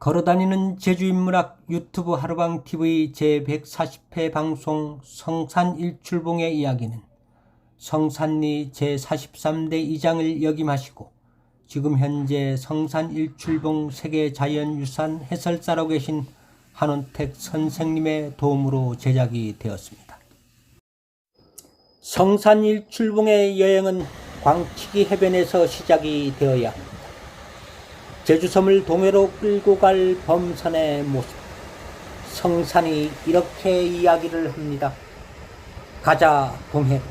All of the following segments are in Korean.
걸어다니는 제주인문학 유튜브 하루방TV 제140회 방송 성산일출봉의 이야기는 성산리 제43대 이장을 역임하시고 지금 현재 성산일출봉 세계자연유산 해설사로 계신 한원택 선생님의 도움으로 제작이 되었습니다. 성산일출봉의 여행은 광치기 해변에서 시작이 되어야 합니다. 제주섬을 동해로 끌고 갈 범선의 모습. 성산이 이렇게 이야기를 합니다. 가자 동해로.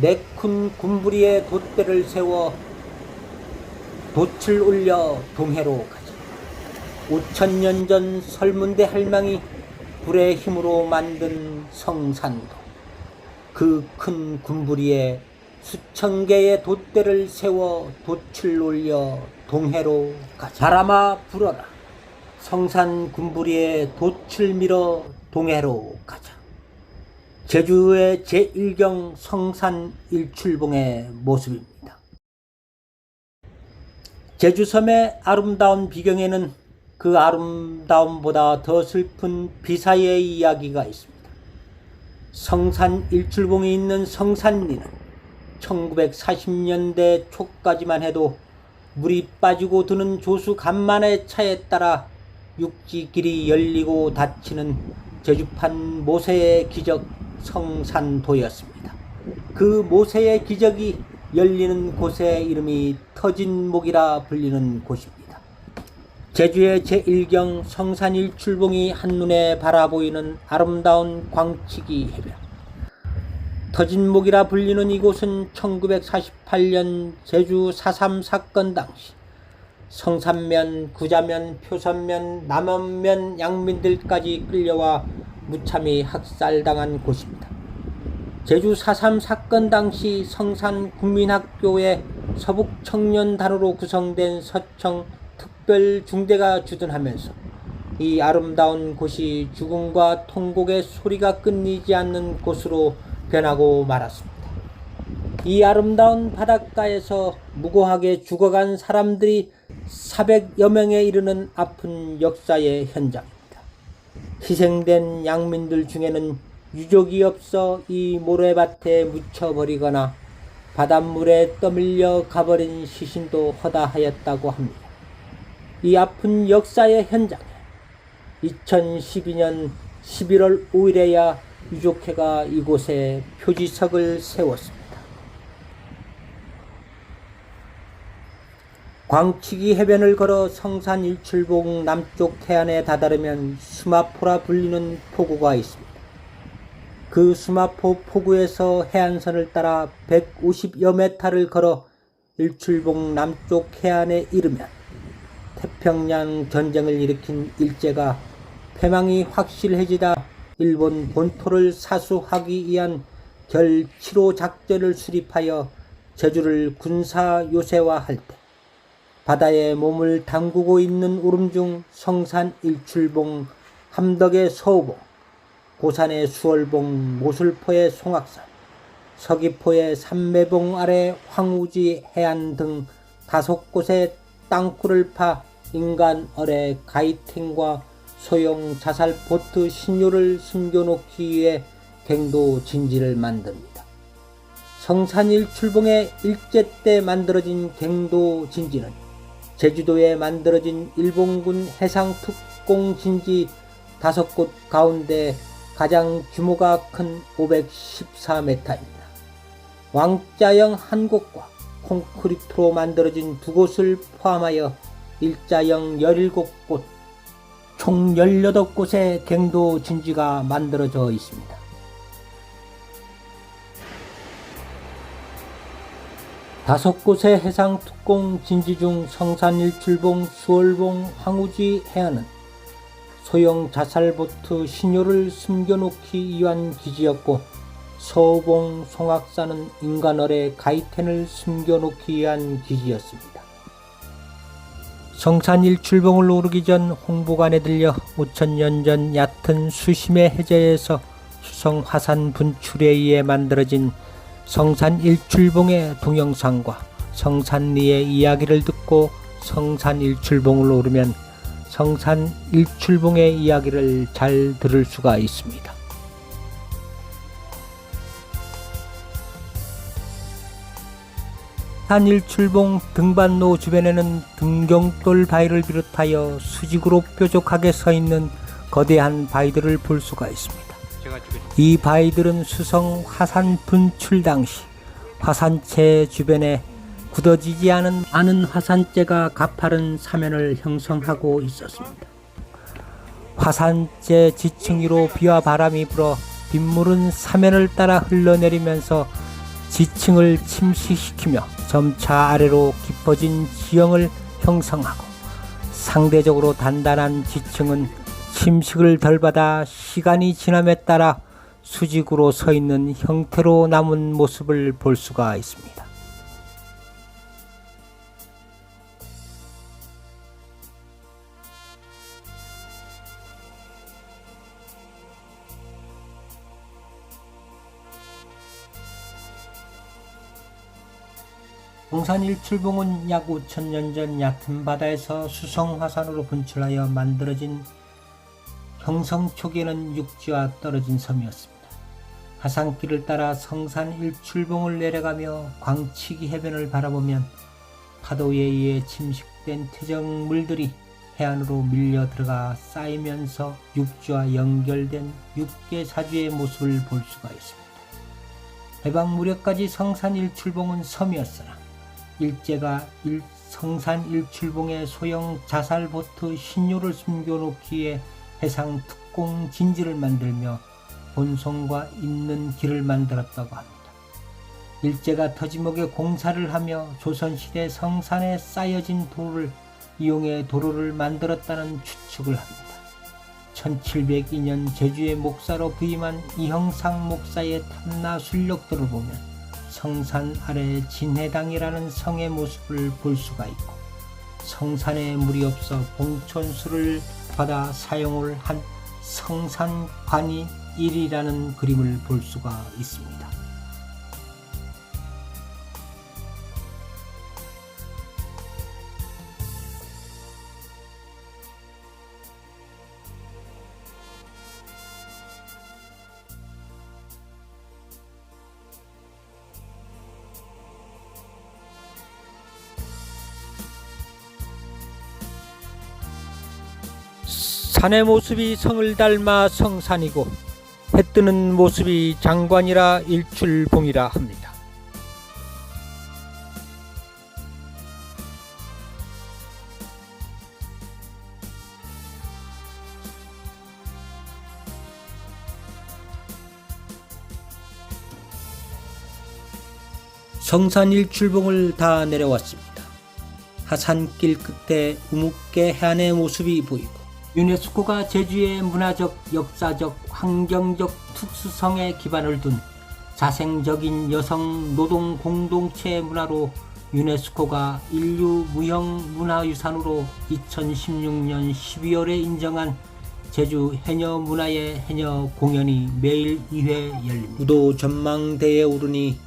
내 큰 군부리에 돛대를 세워 돛을 올려 동해로 가자. 5,000년 전 설문대 할망이 불의 힘으로 만든 성산도. 그 큰 군부리에 수천 개의 돛대를 세워 돛을 올려 동해로 가자. 바람아 불어라. 성산 군부리에 돛을 밀어 동해로 가자. 제주의 제1경 성산일출봉의 모습입니다. 제주섬의 아름다운 비경에는 그 아름다움보다 더 슬픈 비사의 이야기가 있습니다. 성산일출봉이 있는 성산리는 1940년대 초까지만 해도 물이 빠지고 드는 조수 간만의 차에 따라 육지길이 열리고 닫히는 제주판 모세의 기적 성산도였습니다. 그 모세의 기적이 열리는 곳의 이름이 터진목이라 불리는 곳입니다. 제주의 제1경 성산일출봉이 한눈에 바라보이는 아름다운 광치기 해변. 터진목이라 불리는 이곳은 1948년 제주 4.3 사건 당시 성산면, 구자면, 표선면, 남원면 양민들까지 끌려와 무참히 학살당한 곳입니다. 제주 4.3 사건 당시 성산국민학교의 서북청년단으로 구성된 서청 특별중대가 주둔하면서 이 아름다운 곳이 죽음과 통곡의 소리가 끊이지 않는 곳으로 변하고 말았습니다. 이 아름다운 바닷가에서 무고하게 죽어간 사람들이 400여 명에 이르는 아픈 역사의 현장입니다. 희생된 양민들 중에는 유족이 없어 이 모래밭에 묻혀버리거나 바닷물에 떠밀려 가버린 시신도 허다하였다고 합니다. 이 아픈 역사의 현장에 2012년 11월 5일에야 유족회가 이곳에 표지석을 세웠습니다. 광치기 해변을 걸어 성산일출봉 남쪽 해안에 다다르면 수마포라 불리는 포구가 있습니다. 그 수마포 포구에서 해안선을 따라 150여 메타를 걸어 일출봉 남쪽 해안에 이르면 태평양 전쟁을 일으킨 일제가 패망이 확실해지다 일본 본토를 사수하기 위한 결 7호 작전을 수립하여 제주를 군사 요새화할 때 바다에 몸을 담그고 있는 오름중 성산일출봉, 함덕의 서우봉, 고산의 수월봉, 모술포의 송악산, 서귀포의 삼매봉 아래 황우지 해안 등 5곳의 땅굴을 파 인간어뢰 가이팅과 소형 자살 보트 신료를 숨겨놓기 위해 갱도 진지를 만듭니다. 성산일출봉의 일제 때 만들어진 갱도 진지는 제주도에 만들어진 일본군 해상특공 진지 5곳 가운데 가장 규모가 큰 514m입니다. 왕자형 1곳과 콘크리트로 만들어진 2곳을 포함하여 일자형 17곳, 총 18곳의 갱도 진지가 만들어져 있습니다. 다섯 곳의 해상특공 진지 중 성산일출봉, 수월봉, 황우지 해안은 소형 자살보트 신료를 숨겨놓기 위한 기지였고 서우봉, 송악산은 인간어뢰 가이텐을 숨겨놓기 위한 기지였습니다. 성산일출봉을 오르기 전 홍보관에 들려 5,000년 전 얕은 수심의 해저에서 수성 화산 분출에 의해 만들어진 성산일출봉의 동영상과 성산리의 이야기를 듣고 성산일출봉을 오르면 성산 일출봉의 이야기를 잘 들을 수가 있습니다. 산 일출봉 등반로 주변에는 등경돌 바위를 비롯하여 수직으로 뾰족하게 서 있는 거대한 바위들을 볼 수가 있습니다. 이 바위들은 수성 화산 분출 당시 화산체 주변에 굳어지지 않은 화산재가 가파른 사면을 형성하고 있었습니다. 화산재 지층 위로 비와 바람이 불어 빗물은 사면을 따라 흘러내리면서 지층을 침식시키며 점차 아래로 깊어진 지형을 형성하고, 상대적으로 단단한 지층은 침식을 덜 받아 시간이 지남에 따라 수직으로 서 있는 형태로 남은 모습을 볼 수가 있습니다. 성산 일출봉은 약 5,000년 전 얕은 바다에서 수성화산으로 분출하여 만들어진, 형성 초기에는 육지와 떨어진 섬이었습니다. 화산길을 따라 성산 일출봉을 내려가며 광치기 해변을 바라보면 파도에 의해 침식된 퇴적물들이 해안으로 밀려 들어가 쌓이면서 육지와 연결된 육계사주의 모습을 볼 수가 있습니다. 해방 무렵까지 성산 일출봉은 섬이었으나 일제가 성산 일출봉에 소형 자살보트 신료를 숨겨놓기 위해 해상 특공 진지를 만들며 본성과 있는 길을 만들었다고 합니다. 일제가 터지목에 공사를 하며 조선시대 성산에 쌓여진 도로를 이용해 도로를 만들었다는 추측을 합니다. 1702년 제주의 목사로 부임한 이형상 목사의 탐나 순력들을 보면 성산 아래 진해당이라는 성의 모습을 볼 수가 있고, 성산에 물이 없어 봉천수를 받아 사용을 한 성산관이 1이라는 그림을 볼 수가 있습니다. 산의 모습이 성을 닮아 성산이고, 해 뜨는 모습이 장관이라 일출봉이라 합니다. 성산 일출봉을 다 내려왔습니다. 하산길 끝에 우묵계 해안의 모습이 보이고, 유네스코가 제주의 문화적, 역사적, 환경적 특수성에 기반을 둔 자생적인 여성 노동 공동체 문화로 유네스코가 인류 무형 문화유산으로 2016년 12월에 인정한 제주 해녀 문화의 해녀 공연이 매일 2회 열립니다. 우도 전망대에 오르니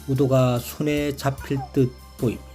우도가 손에 잡힐 듯 보입니다.